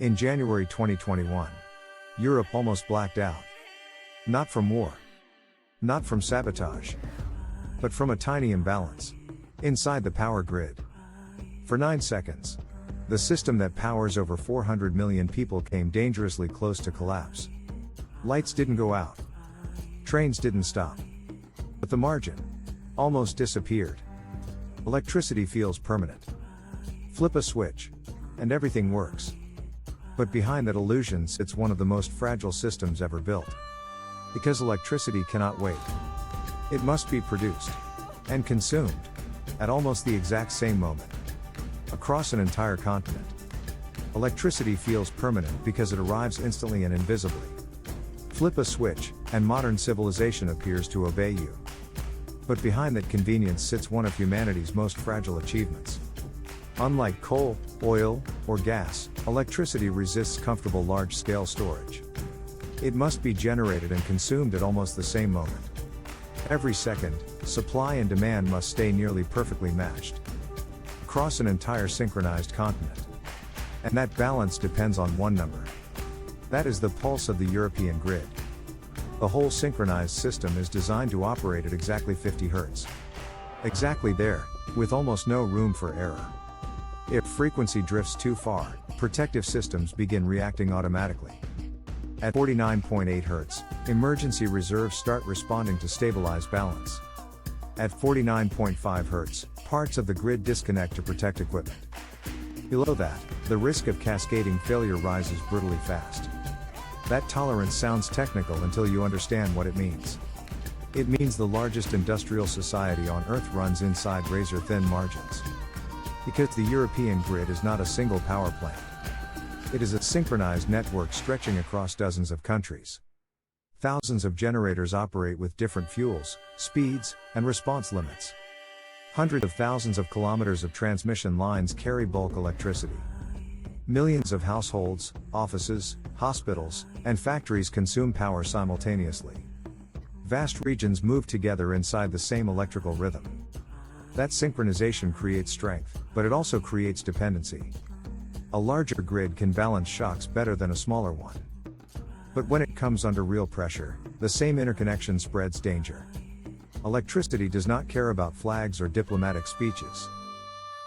In January 2021, Europe almost blacked out. Not from war. Not from sabotage. But from a tiny imbalance inside the power grid. For 9 seconds, the system that powers over 400 million people came dangerously close to collapse. Lights didn't go out. Trains didn't stop. But the margin almost disappeared. Electricity feels permanent. Flip a switch, and everything works. But behind that illusion sits one of the most fragile systems ever built. Because electricity cannot wait. It must be produced and consumed at almost the exact same moment. Across an entire continent. Electricity feels permanent because it arrives instantly and invisibly. Flip a switch, and modern civilization appears to obey you. But behind that convenience sits one of humanity's most fragile achievements. Unlike coal, oil, or gas, electricity resists comfortable large-scale storage. It must be generated and consumed at almost the same moment. Every second, supply and demand must stay nearly perfectly matched. Across an entire synchronized continent. And that balance depends on one number. That is the pulse of the European grid. The whole synchronized system is designed to operate at exactly 50 Hz. Exactly there, with almost no room for error. If frequency drifts too far, protective systems begin reacting automatically. At 49.8 Hz, emergency reserves start responding to stabilize balance. At 49.5 Hz, parts of the grid disconnect to protect equipment. Below that, the risk of cascading failure rises brutally fast. That tolerance sounds technical until you understand what it means. It means the largest industrial society on Earth runs inside razor-thin margins. Because the European grid is not a single power plant. It is a synchronized network stretching across dozens of countries. Thousands of generators operate with different fuels, speeds, and response limits. Hundreds of thousands of kilometers of transmission lines carry bulk electricity. Millions of households, offices, hospitals, and factories consume power simultaneously. Vast regions move together inside the same electrical rhythm. That synchronization creates strength, but it also creates dependency. A larger grid can balance shocks better than a smaller one. But when it comes under real pressure, the same interconnection spreads danger. Electricity does not care about flags or diplomatic speeches.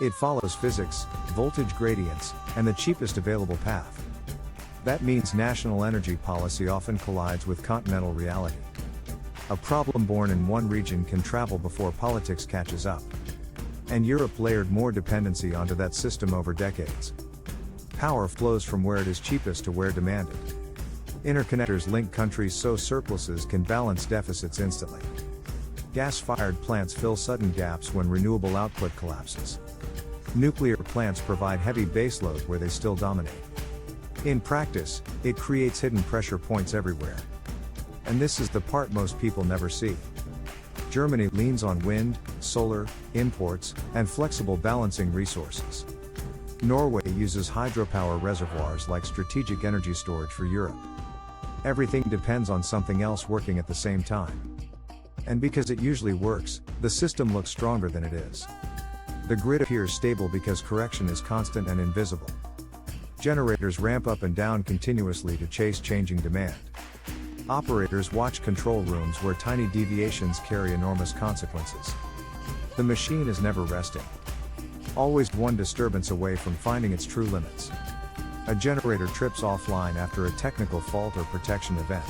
It follows physics, voltage gradients, and the cheapest available path. That means national energy policy often collides with continental reality. A problem born in one region can travel before politics catches up. And Europe layered more dependency onto that system over decades. Power flows from where it is cheapest to where demanded. Interconnectors link countries so surpluses can balance deficits instantly. Gas-fired plants fill sudden gaps when renewable output collapses. Nuclear plants provide heavy baseload where they still dominate. In practice, it creates hidden pressure points everywhere. And this is the part most people never see. Germany leans on wind, solar, imports, and flexible balancing resources. Norway uses hydropower reservoirs like strategic energy storage for Europe. Everything depends on something else working at the same time. And because it usually works, the system looks stronger than it is. The grid appears stable because correction is constant and invisible. Generators ramp up and down continuously to chase changing demand. Operators watch control rooms where tiny deviations carry enormous consequences. The machine is never resting. Always one disturbance away from finding its true limits. A generator trips offline after a technical fault or protection event.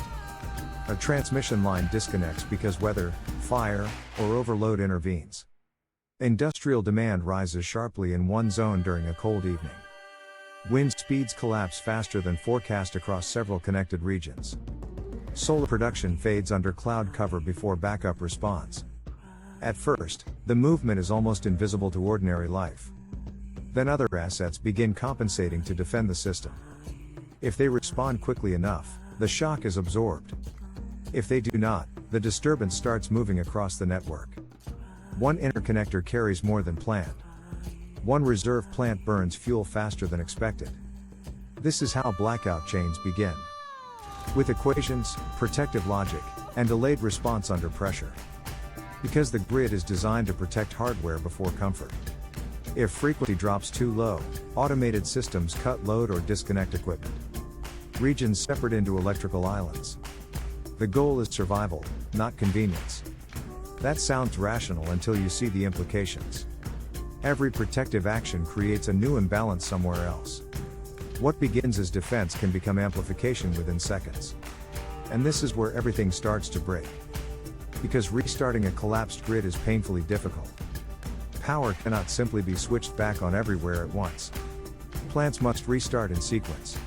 A transmission line disconnects because weather, fire, or overload intervenes. Industrial demand rises sharply in one zone during a cold evening. Wind speeds collapse faster than forecast across several connected regions. Solar production fades under cloud cover before backup responds. At first, the movement is almost invisible to ordinary life. Then other assets begin compensating to defend the system. If they respond quickly enough, the shock is absorbed. If they do not, the disturbance starts moving across the network. One interconnector carries more than planned. One reserve plant burns fuel faster than expected. This is how blackout chains begin. With equations, protective logic, and delayed response under pressure. Because the grid is designed to protect hardware before comfort. If frequency drops too low, automated systems cut load or disconnect equipment. Regions separate into electrical islands. The goal is survival, not convenience. That sounds rational until you see the implications. Every protective action creates a new imbalance somewhere else. What begins as defense can become amplification within seconds. And this is where everything starts to break. Because restarting a collapsed grid is painfully difficult. Power cannot simply be switched back on everywhere at once. Plants must restart in sequence.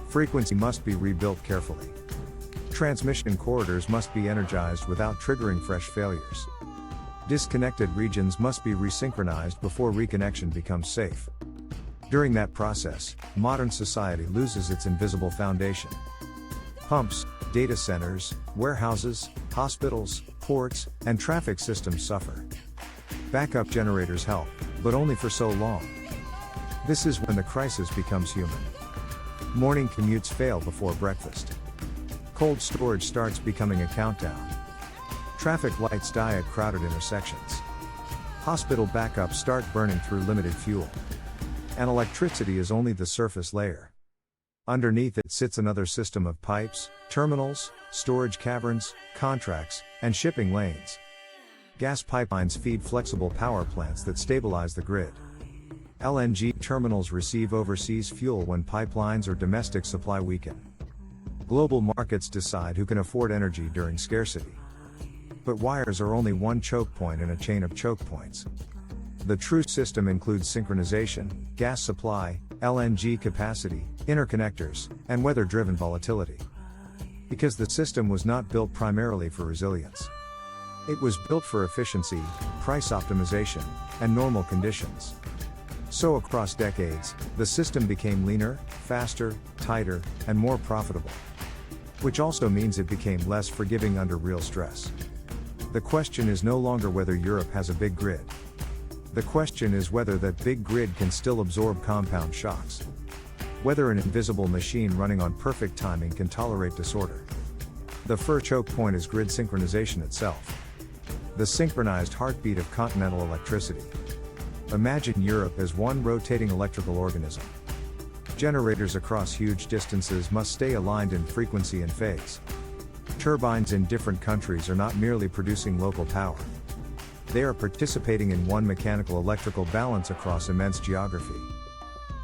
Frequency must be rebuilt carefully. Transmission corridors must be energized without triggering fresh failures. Disconnected regions must be resynchronized before reconnection becomes safe. During that process, modern society loses its invisible foundation. Pumps, data centers, warehouses, hospitals, ports, and traffic systems suffer. Backup generators help, but only for so long. This is when the crisis becomes human. Morning commutes fail before breakfast. Cold storage starts becoming a countdown. Traffic lights die at crowded intersections. Hospital backups start burning through limited fuel. And electricity is only the surface layer. Underneath it sits another system of pipes, terminals, storage caverns, contracts, and shipping lanes. Gas pipelines feed flexible power plants that stabilize the grid. LNG terminals receive overseas fuel when pipelines or domestic supply weaken. Global markets decide who can afford energy during scarcity. But wires are only one choke point in a chain of choke points. The true system includes synchronization, gas supply, LNG capacity, interconnectors, and weather-driven volatility. Because the system was not built primarily for resilience. It was built for efficiency, price optimization, and normal conditions. So across decades, the system became leaner, faster, tighter, and more profitable. Which also means it became less forgiving under real stress. The question is no longer whether Europe has a big grid. The question is whether that big grid can still absorb compound shocks. Whether an invisible machine running on perfect timing can tolerate disorder. The first choke point is grid synchronization itself. The synchronized heartbeat of continental electricity. Imagine Europe as one rotating electrical organism. Generators across huge distances must stay aligned in frequency and phase. Turbines in different countries are not merely producing local power. They are participating in one mechanical electrical balance across immense geography.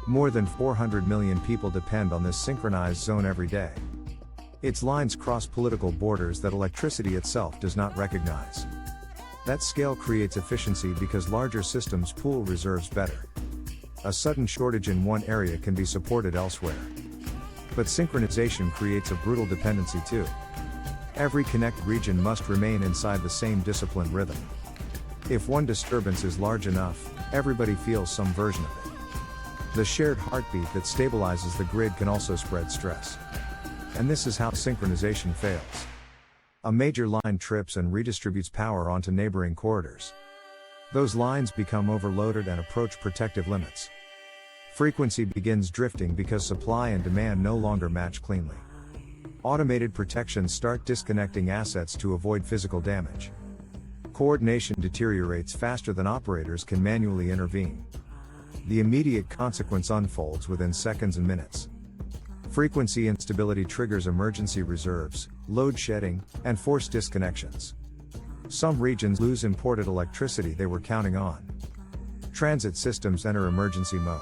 More than 400 million people depend on this synchronized zone every day. Its lines cross political borders that electricity itself does not recognize. That scale creates efficiency because larger systems pool reserves better. A sudden shortage in one area can be supported elsewhere. But synchronization creates a brutal dependency too. Every connected region must remain inside the same disciplined rhythm. If one disturbance is large enough, everybody feels some version of it. The shared heartbeat that stabilizes the grid can also spread stress. And this is how synchronization fails. A major line trips and redistributes power onto neighboring corridors. Those lines become overloaded and approach protective limits. Frequency begins drifting because supply and demand no longer match cleanly. Automated protections start disconnecting assets to avoid physical damage. Coordination deteriorates faster than operators can manually intervene. The immediate consequence unfolds within seconds and minutes. Frequency instability triggers emergency reserves, load shedding, and forced disconnections. Some regions lose imported electricity they were counting on. Transit systems enter emergency mode.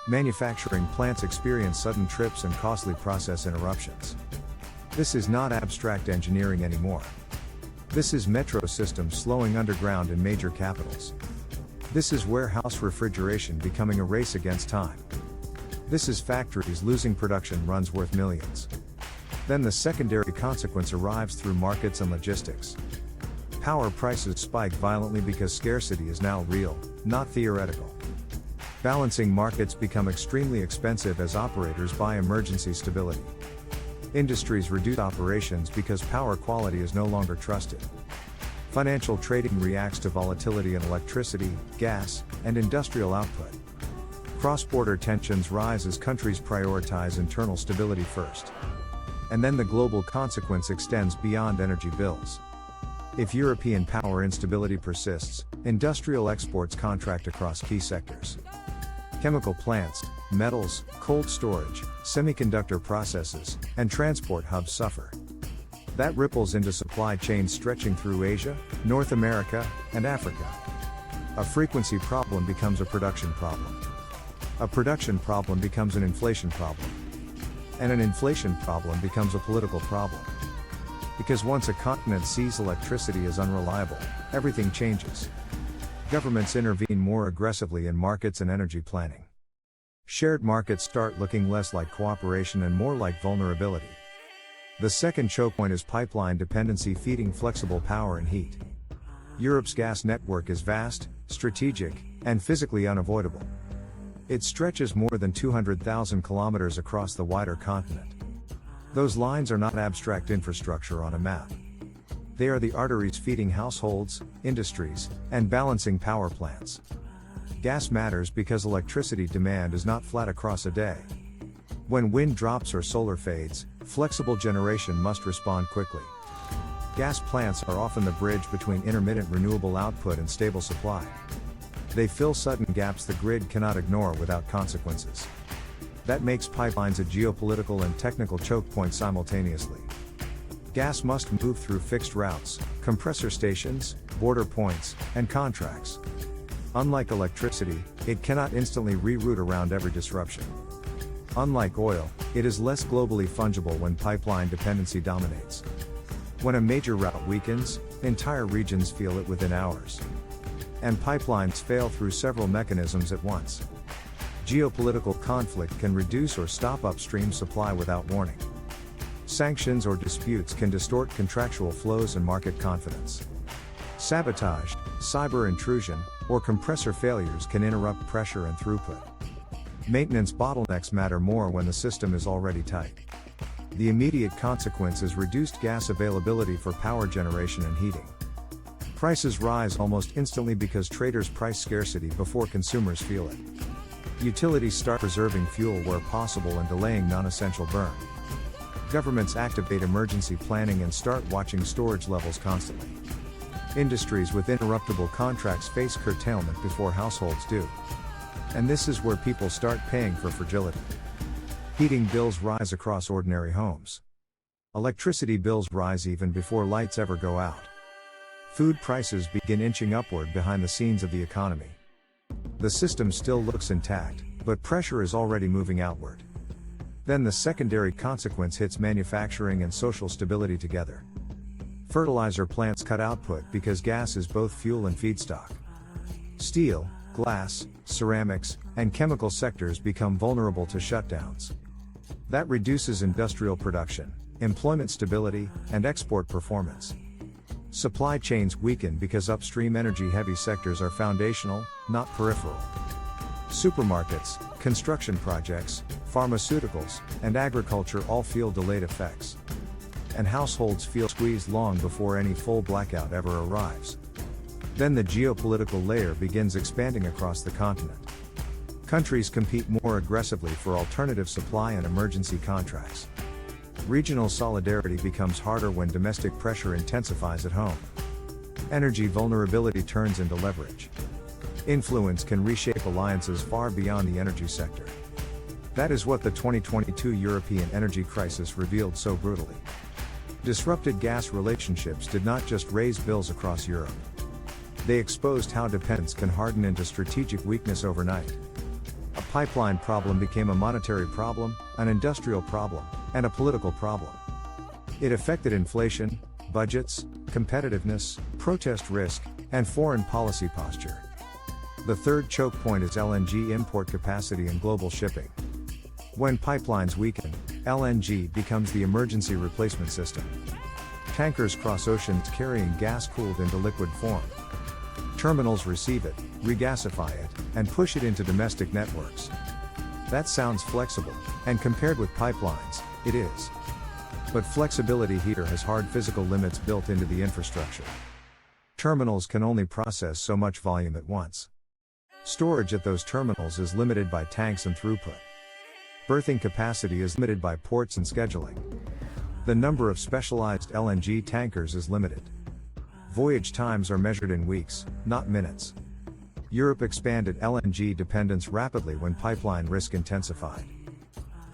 Manufacturing plants experience sudden trips and costly process interruptions. This is not abstract engineering anymore. This is metro systems slowing underground in major capitals. This is warehouse refrigeration becoming a race against time. This is factories losing production runs worth millions. Then the secondary consequence arrives through markets and logistics. Power prices spike violently because scarcity is now real, not theoretical. Balancing markets become extremely expensive as operators buy emergency stability. Industries reduce operations because power quality is no longer trusted. Financial trading reacts to volatility in electricity, gas, and industrial output. Cross-border tensions rise as countries prioritize internal stability first. And then the global consequence extends beyond energy bills. If European power instability persists, industrial exports contract across key sectors. Chemical plants, metals, cold storage, semiconductor processes, and transport hubs suffer. That ripples into supply chains stretching through Asia, North America, and Africa. A frequency problem becomes a production problem. A production problem becomes an inflation problem. And an inflation problem becomes a political problem. Because once a continent sees electricity as unreliable, everything changes. Governments intervene more aggressively in markets and energy planning. Shared markets start looking less like cooperation and more like vulnerability. The second choke point is pipeline dependency feeding flexible power and heat. Europe's gas network is vast, strategic, and physically unavoidable. It stretches more than 200,000 kilometers across the wider continent. Those lines are not abstract infrastructure on a map. They are the arteries feeding households, industries, and balancing power plants. Gas matters because electricity demand is not flat across a day. When wind drops or solar fades, flexible generation must respond quickly. Gas plants are often the bridge between intermittent renewable output and stable supply. They fill sudden gaps the grid cannot ignore without consequences. That makes pipelines a geopolitical and technical choke point simultaneously. Gas must move through fixed routes, compressor stations, border points, and contracts. Unlike electricity, it cannot instantly reroute around every disruption. Unlike oil, it is less globally fungible when pipeline dependency dominates. When a major route weakens, entire regions feel it within hours. And pipelines fail through several mechanisms at once. Geopolitical conflict can reduce or stop upstream supply without warning. Sanctions or disputes can distort contractual flows and market confidence. Sabotage, cyber intrusion, or compressor failures can interrupt pressure and throughput. Maintenance bottlenecks matter more when the system is already tight. The immediate consequence is reduced gas availability for power generation and heating. Prices rise almost instantly because traders price scarcity before consumers feel it. Utilities start preserving fuel where possible and delaying non-essential burn. Governments activate emergency planning and start watching storage levels constantly. Industries with interruptible contracts face curtailment before households do. And this is where people start paying for fragility. Heating bills rise across ordinary homes. Electricity bills rise even before lights ever go out. Food prices begin inching upward behind the scenes of the economy. The system still looks intact, but pressure is already moving outward. Then the secondary consequence hits manufacturing and social stability together. Fertilizer plants cut output because gas is both fuel and feedstock. Steel, glass, ceramics, and chemical sectors become vulnerable to shutdowns. That reduces industrial production, employment stability, and export performance. Supply chains weaken because upstream energy-heavy sectors are foundational, not peripheral. Supermarkets, construction projects, pharmaceuticals, and agriculture all feel delayed effects. And households feel squeezed long before any full blackout ever arrives. Then the geopolitical layer begins expanding across the continent. Countries compete more aggressively for alternative supply and emergency contracts. Regional solidarity becomes harder when domestic pressure intensifies at home. Energy vulnerability turns into leverage. Influence can reshape alliances far beyond the energy sector. That is what the 2022 European energy crisis revealed so brutally. Disrupted gas relationships did not just raise bills across Europe. They exposed how dependence can harden into strategic weakness overnight. A pipeline problem became a monetary problem, an industrial problem, and a political problem. It affected inflation, budgets, competitiveness, protest risk, and foreign policy posture. The third choke point is LNG import capacity and global shipping. When pipelines weaken, LNG becomes the emergency replacement system. Tankers cross oceans carrying gas cooled into liquid form. Terminals receive it, regasify it, and push it into domestic networks. That sounds flexible, and compared with pipelines, it is. But flexibility here has hard physical limits built into the infrastructure. Terminals can only process so much volume at once. Storage at those terminals is limited by tanks and throughput. Berthing capacity is limited by ports and scheduling. The number of specialized LNG tankers is limited. Voyage times are measured in weeks, not minutes. Europe expanded LNG dependence rapidly when pipeline risk intensified.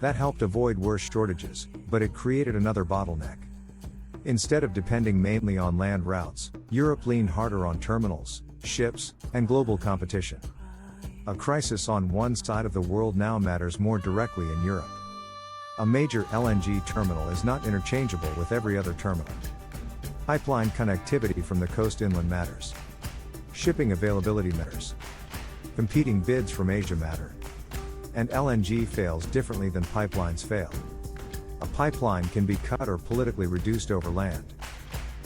That helped avoid worse shortages, but it created another bottleneck. Instead of depending mainly on land routes, Europe leaned harder on terminals, ships, and global competition. A crisis on one side of the world now matters more directly in Europe. A major LNG terminal is not interchangeable with every other terminal. Pipeline connectivity from the coast inland matters. Shipping availability matters. Competing bids from Asia matter. And LNG fails differently than pipelines fail. A pipeline can be cut or politically reduced over land.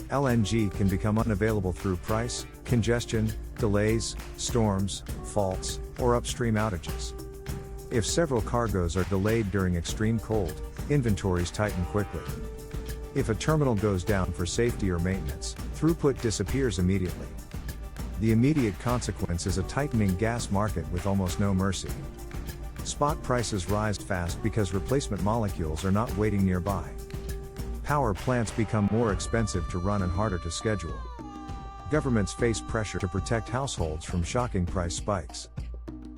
LNG can become unavailable through price, congestion, delays, storms, faults, or upstream outages. If several cargoes are delayed during extreme cold, inventories tighten quickly. If a terminal goes down for safety or maintenance, throughput disappears immediately. The immediate consequence is a tightening gas market with almost no mercy. Spot prices rise fast because replacement molecules are not waiting nearby. Power plants become more expensive to run and harder to schedule. Governments face pressure to protect households from shocking price spikes.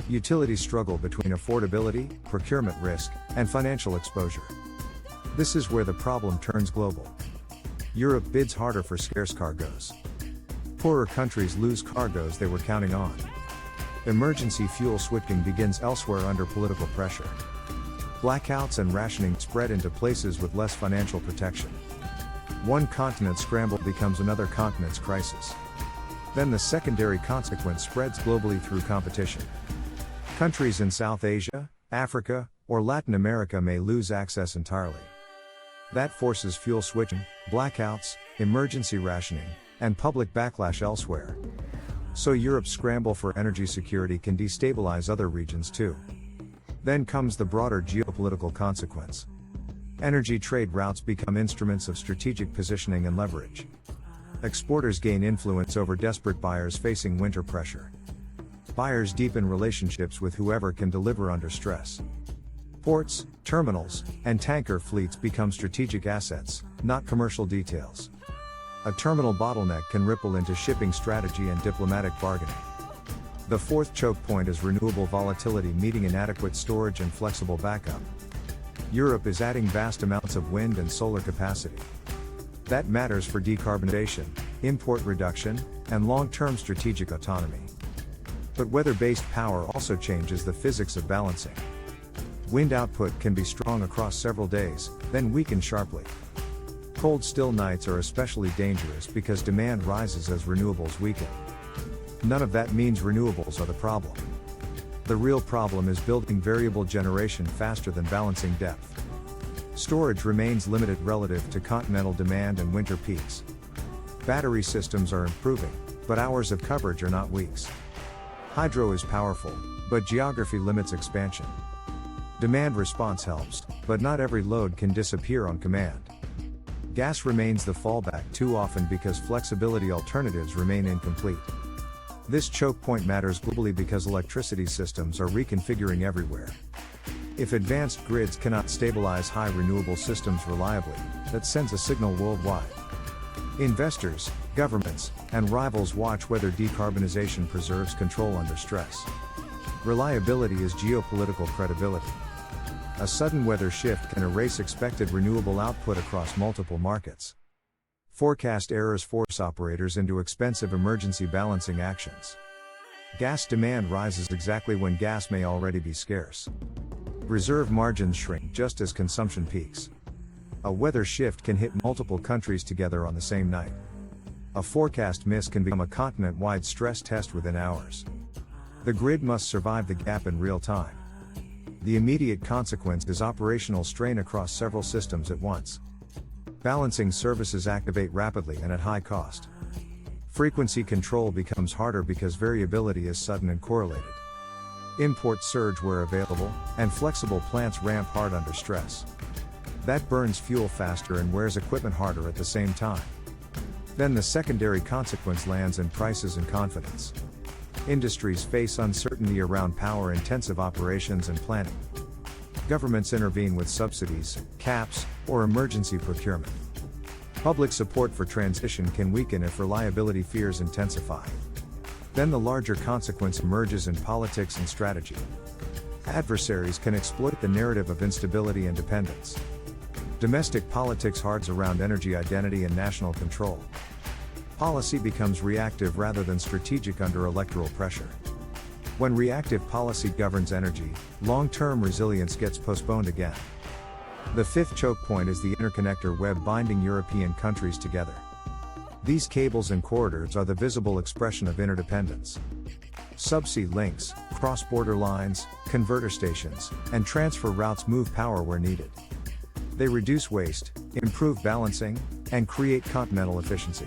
Utilities struggle between affordability, procurement risk, and financial exposure. This is where the problem turns global. Europe bids harder for scarce cargoes. Poorer countries lose cargoes they were counting on. Emergency fuel switching begins elsewhere under political pressure. Blackouts and rationing spread into places with less financial protection. One continent's scramble becomes another continent's crisis. Then the secondary consequence spreads globally through competition. Countries in South Asia, Africa, or Latin America may lose access entirely. That forces fuel switching, blackouts, emergency rationing, and public backlash elsewhere. So Europe's scramble for energy security can destabilize other regions too. Then comes the broader geopolitical consequence. Energy trade routes become instruments of strategic positioning and leverage. Exporters gain influence over desperate buyers facing winter pressure. Buyers deepen relationships with whoever can deliver under stress. Ports, terminals, and tanker fleets become strategic assets, not commercial details. A terminal bottleneck can ripple into shipping strategy and diplomatic bargaining. The fourth choke point is renewable volatility meeting inadequate storage and flexible backup. Europe is adding vast amounts of wind and solar capacity. That matters for decarbonization, import reduction, and long-term strategic autonomy. But weather-based power also changes the physics of balancing. Wind output can be strong across several days, then weaken sharply. Cold still nights are especially dangerous because demand rises as renewables weaken. None of that means renewables are the problem. The real problem is building variable generation faster than balancing depth. Storage remains limited relative to continental demand and winter peaks. Battery systems are improving, but hours of coverage are not weeks. Hydro is powerful, but geography limits expansion. Demand response helps, but not every load can disappear on command. Gas remains the fallback too often because flexibility alternatives remain incomplete. This choke point matters globally because electricity systems are reconfiguring everywhere. If advanced grids cannot stabilize high renewable systems reliably, that sends a signal worldwide. Investors, governments, and rivals watch whether decarbonization preserves control under stress. Reliability is geopolitical credibility. A sudden weather shift can erase expected renewable output across multiple markets. Forecast errors force operators into expensive emergency balancing actions. Gas demand rises exactly when gas may already be scarce. Reserve margins shrink just as consumption peaks. A weather shift can hit multiple countries together on the same night. A forecast miss can become a continent-wide stress test within hours. The grid must survive the gap in real time. The immediate consequence is operational strain across several systems at once. Balancing services activate rapidly and at high cost. Frequency control becomes harder because variability is sudden and correlated. Imports surge where available, and flexible plants ramp hard under stress. That burns fuel faster and wears equipment harder at the same time. Then the secondary consequence lands in prices and confidence. Industries face uncertainty around power-intensive operations and planning. Governments intervene with subsidies, caps, or emergency procurement. Public support for transition can weaken if reliability fears intensify. Then the larger consequence emerges in politics and strategy. Adversaries can exploit the narrative of instability and dependence. Domestic politics hards around energy identity and national control. Policy becomes reactive rather than strategic under electoral pressure. When reactive policy governs energy, long-term resilience gets postponed again. The fifth choke point is the interconnector web binding European countries together. These cables and corridors are the visible expression of interdependence. Subsea links, cross-border lines, converter stations, and transfer routes move power where needed. They reduce waste, improve balancing, and create continental efficiency.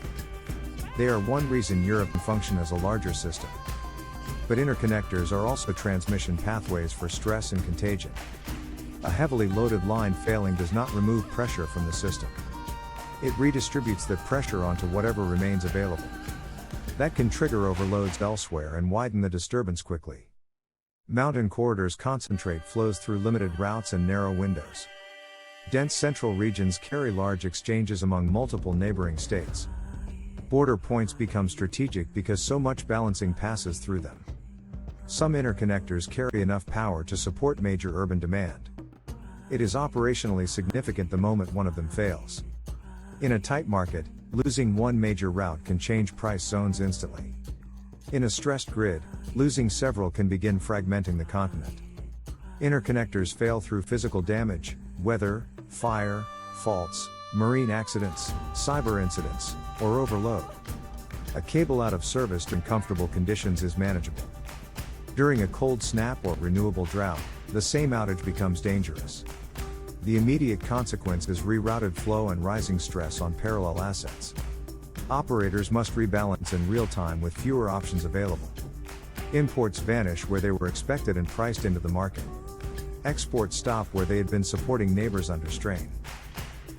They are one reason Europe can function as a larger system. But interconnectors are also transmission pathways for stress and contagion. A heavily loaded line failing does not remove pressure from the system. It redistributes that pressure onto whatever remains available. That can trigger overloads elsewhere and widen the disturbance quickly. Mountain corridors concentrate flows through limited routes and narrow windows. Dense central regions carry large exchanges among multiple neighboring states. Border points become strategic because so much balancing passes through them. Some interconnectors carry enough power to support major urban demand. It is operationally significant the moment one of them fails. In a tight market, losing one major route can change price zones instantly. In a stressed grid, losing several can begin fragmenting the continent. Interconnectors fail through physical damage, weather, fire, faults, marine accidents, cyber incidents, or overload. A cable out of service in comfortable conditions is manageable. During a cold snap or renewable drought, the same outage becomes dangerous. The immediate consequence is rerouted flow and rising stress on parallel assets. Operators must rebalance in real time with fewer options available. Imports vanish where they were expected and priced into the market. Exports stop where they had been supporting neighbors under strain.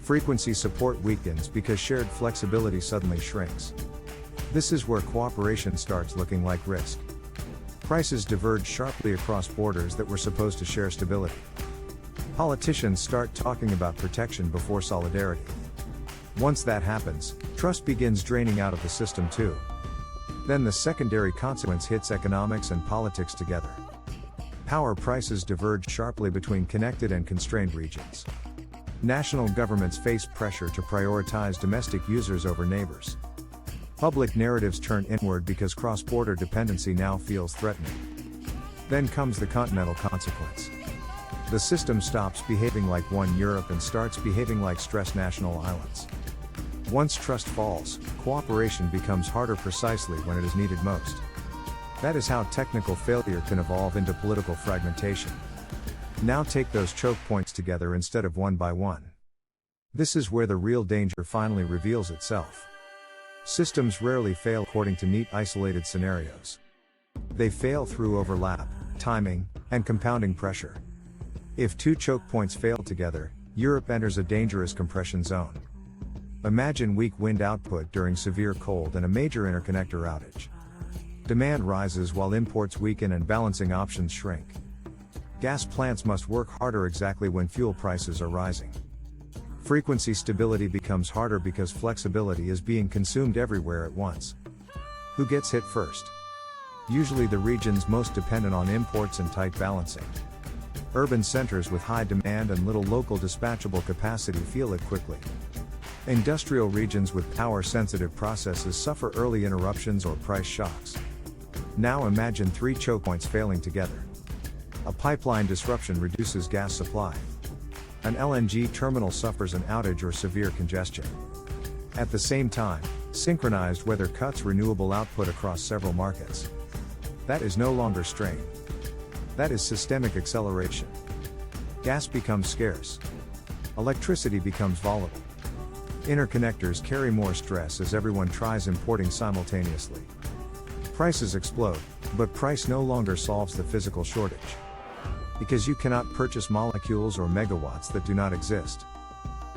Frequency support weakens because shared flexibility suddenly shrinks. This is where cooperation starts looking like risk. Prices diverge sharply across borders that were supposed to share stability. Politicians start talking about protection before solidarity. Once that happens, trust begins draining out of the system too. Then the secondary consequence hits economics and politics together. Power prices diverge sharply between connected and constrained regions. National governments face pressure to prioritize domestic users over neighbors. Public narratives turn inward because cross-border dependency now feels threatening. Then comes the continental consequence. The system stops behaving like one Europe and starts behaving like stressed national islands. Once trust falls, cooperation becomes harder precisely when it is needed most. That is how technical failure can evolve into political fragmentation. Now take those choke points together instead of one by one. This is where the real danger finally reveals itself. Systems rarely fail according to neat isolated scenarios. They fail through overlap, timing, and compounding pressure. If two choke points fail together, Europe enters a dangerous compression zone. Imagine weak wind output during severe cold and a major interconnector outage. Demand rises while imports weaken and balancing options shrink. Gas plants must work harder exactly when fuel prices are rising. Frequency stability becomes harder because flexibility is being consumed everywhere at once. Who gets hit first? Usually the regions most dependent on imports and tight balancing. Urban centers with high demand and little local dispatchable capacity feel it quickly. Industrial regions with power-sensitive processes suffer early interruptions or price shocks. Now imagine three choke points failing together. A pipeline disruption reduces gas supply. An LNG terminal suffers an outage or severe congestion. At the same time, synchronized weather cuts renewable output across several markets. That is no longer strain. That is systemic acceleration. Gas becomes scarce. Electricity becomes volatile. Interconnectors carry more stress as everyone tries importing simultaneously. Prices explode, but price no longer solves the physical shortage. Because you cannot purchase molecules or megawatts that do not exist.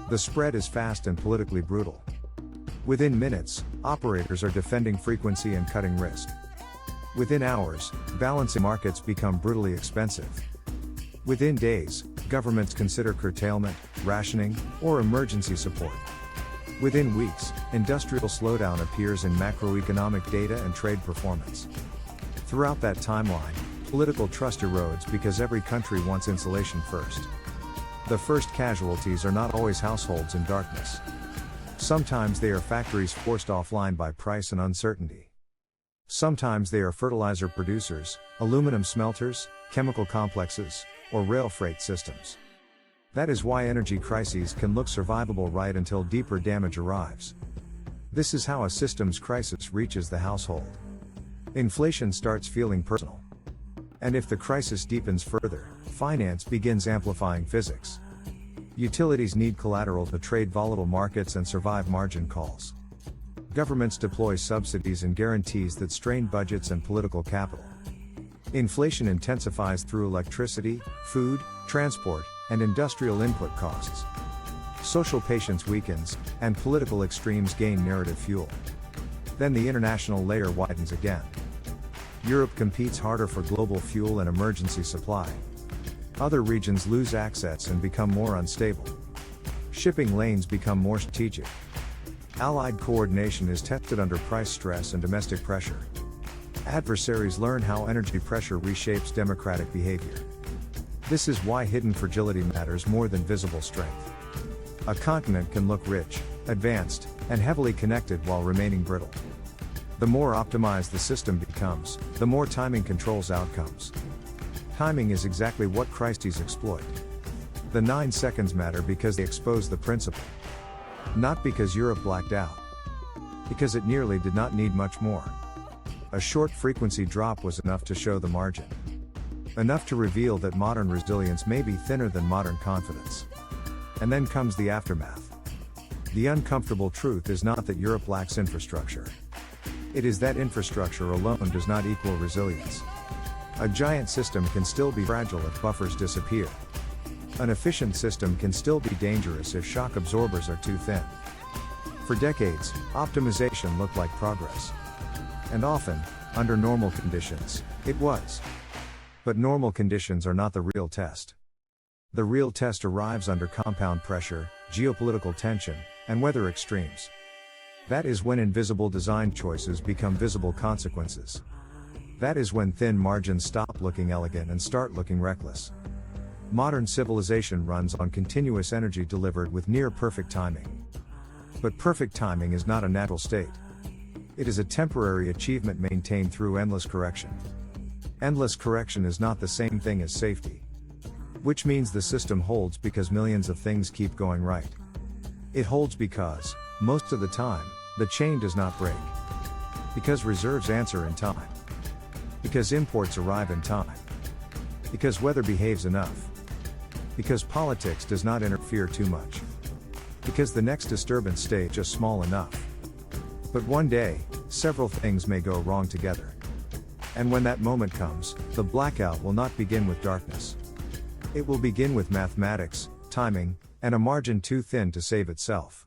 The spread is fast and politically brutal. Within minutes, operators are defending frequency and cutting risk. Within hours, balancing markets become brutally expensive. Within days, governments consider curtailment, rationing, or emergency support. Within weeks, industrial slowdown appears in macroeconomic data and trade performance. Throughout that timeline, political trust erodes because every country wants insulation first. The first casualties are not always households in darkness. Sometimes they are factories forced offline by price and uncertainty. Sometimes they are fertilizer producers, aluminum smelters, chemical complexes, or rail freight systems. That is why energy crises can look survivable right until deeper damage arrives. This is how a systems crisis reaches the household. Inflation starts feeling personal. And if the crisis deepens further, finance begins amplifying physics. Utilities need collateral to trade volatile markets and survive margin calls. Governments deploy subsidies and guarantees that strain budgets and political capital. Inflation intensifies through electricity, food, transport, and industrial input costs. Social patience weakens, and political extremes gain narrative fuel. Then the international layer widens again. Europe competes harder for global fuel and emergency supply. Other regions lose access and become more unstable. Shipping lanes become more strategic. Allied coordination is tested under price stress and domestic pressure. Adversaries learn how energy pressure reshapes democratic behavior. This is why hidden fragility matters more than visible strength. A continent can look rich, advanced, and heavily connected while remaining brittle. The more optimized the system becomes, the more timing controls outcomes. Timing is exactly what crises exploit. The 9 seconds matter because they expose the principle. Not because Europe blacked out. Because it nearly did not need much more. A short frequency drop was enough to show the margin. Enough to reveal that modern resilience may be thinner than modern confidence. And then comes the aftermath. The uncomfortable truth is not that Europe lacks infrastructure. It is that infrastructure alone does not equal resilience. A giant system can still be fragile if buffers disappear. An efficient system can still be dangerous if shock absorbers are too thin. For decades, optimization looked like progress. And often, under normal conditions, it was. But normal conditions are not the real test. The real test arrives under compound pressure, geopolitical tension, and weather extremes. That is when invisible design choices become visible consequences. That is when thin margins stop looking elegant and start looking reckless. Modern civilization runs on continuous energy delivered with near-perfect timing. But perfect timing is not a natural state. It is a temporary achievement maintained through endless correction. Endless correction is not the same thing as safety. Which means the system holds because millions of things keep going right. It holds because, most of the time, the chain does not break. Because reserves answer in time. Because imports arrive in time. Because weather behaves enough. Because politics does not interfere too much. Because the next disturbance stays just small enough. But one day, several things may go wrong together. And when that moment comes, the blackout will not begin with darkness. It will begin with mathematics, timing, and a margin too thin to save itself.